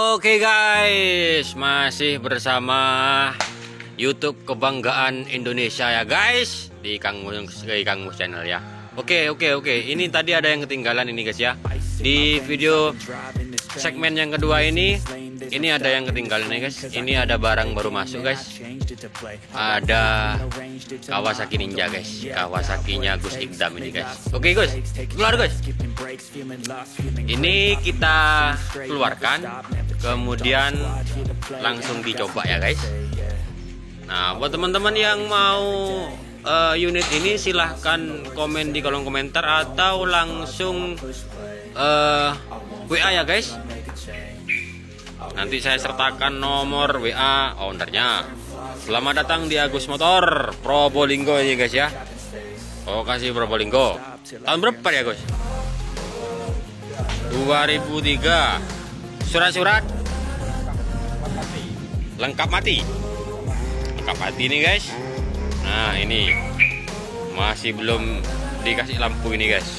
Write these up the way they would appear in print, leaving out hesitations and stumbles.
Oke guys, masih bersama YouTube Kebanggaan Indonesia ya guys, di Kang Mus channel ya. Oke. Ini tadi ada yang ketinggalan ini guys ya. Di video segmen yang kedua ini ada yang ketinggalan nih guys. Ini ada barang baru masuk guys. Ada Kawasaki Ninja guys. Kawasakinya Gus Ikdam ini guys. Oke Gus, keluar Gus. Ini kita keluarkan, kemudian langsung dicoba ya guys. Nah, buat teman-teman yang mau unit ini silahkan komen di kolom komentar atau langsung WA ya guys. Nanti saya sertakan nomor WA ownernya. Selamat datang di Agus Motor Probolinggo ini guys ya. Lokasi Probolinggo. Tahun berapa ya guys? 2003. Surat-surat lengkap mati. Lengkap mati ini guys. Nah ini masih belum dikasih lampu ini guys.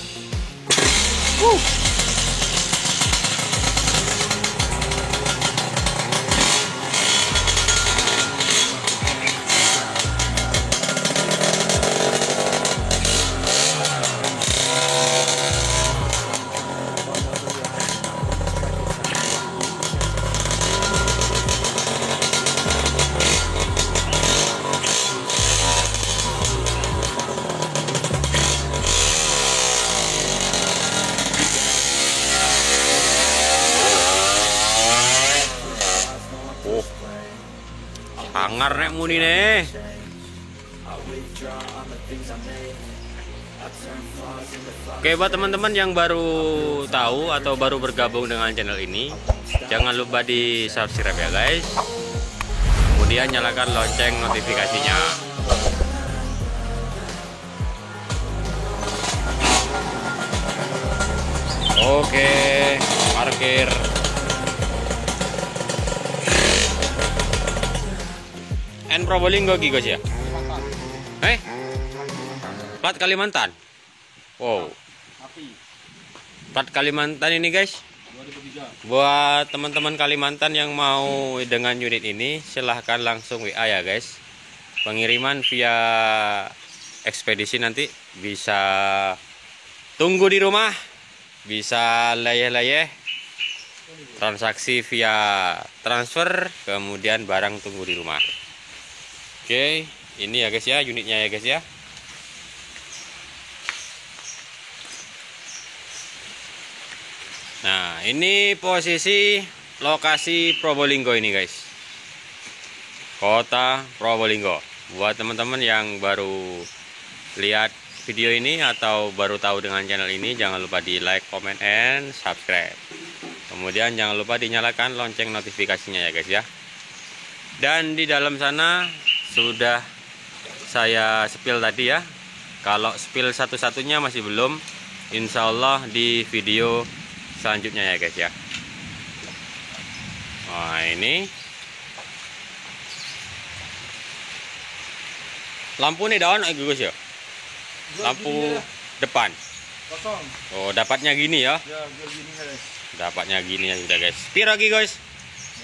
Hangar nek muni nih. Oke, buat teman-teman yang baru tahu atau baru bergabung dengan channel ini, jangan lupa di subscribe ya guys. Kemudian nyalakan lonceng notifikasinya. Oke, parkir. Probolinggo guys ya. Plat Kalimantan. Wow. Plat Kalimantan ini guys. 2003. Buat teman-teman Kalimantan yang mau dengan unit ini silahkan langsung WA ya guys. Pengiriman via ekspedisi nanti bisa tunggu di rumah, bisa layeh-layeh, transaksi via transfer, kemudian barang tunggu di rumah. Oke, ini ya guys ya unitnya ya guys ya. Nah, ini posisi lokasi Probolinggo ini guys. Kota Probolinggo. Buat teman-teman yang baru lihat video ini atau baru tahu dengan channel ini, jangan lupa di like, comment, and subscribe. Kemudian jangan lupa dinyalakan lonceng notifikasinya ya guys ya. Dan di dalam sana sudah saya spill tadi ya. Kalau spill satu-satunya masih belum, insya Allah di video selanjutnya ya guys ya. Nah ini lampu nih daun guys ya. Lampu depan. Kosong. Oh dapatnya gini ya. Ya, gini guys. Dapatnya gini ya sudah guys. Piro lagi guys?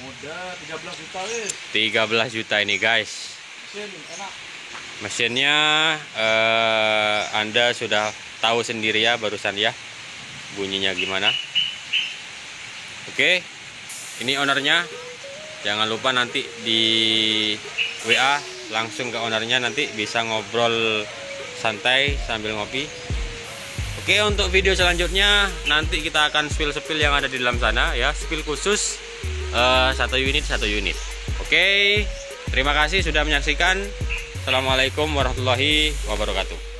Modal 13 juta guys. 13 juta ini guys. Mesin enak. Mesinnya Anda sudah tahu sendiri ya barusan ya bunyinya gimana. Oke, ini ownernya. Jangan lupa nanti di WA langsung ke ownernya, nanti bisa ngobrol santai sambil ngopi. Oke, untuk video selanjutnya nanti kita akan spill-spill yang ada di dalam sana ya, spill khusus satu unit. Oke, terima kasih sudah menyaksikan. Assalamualaikum warahmatullahi wabarakatuh.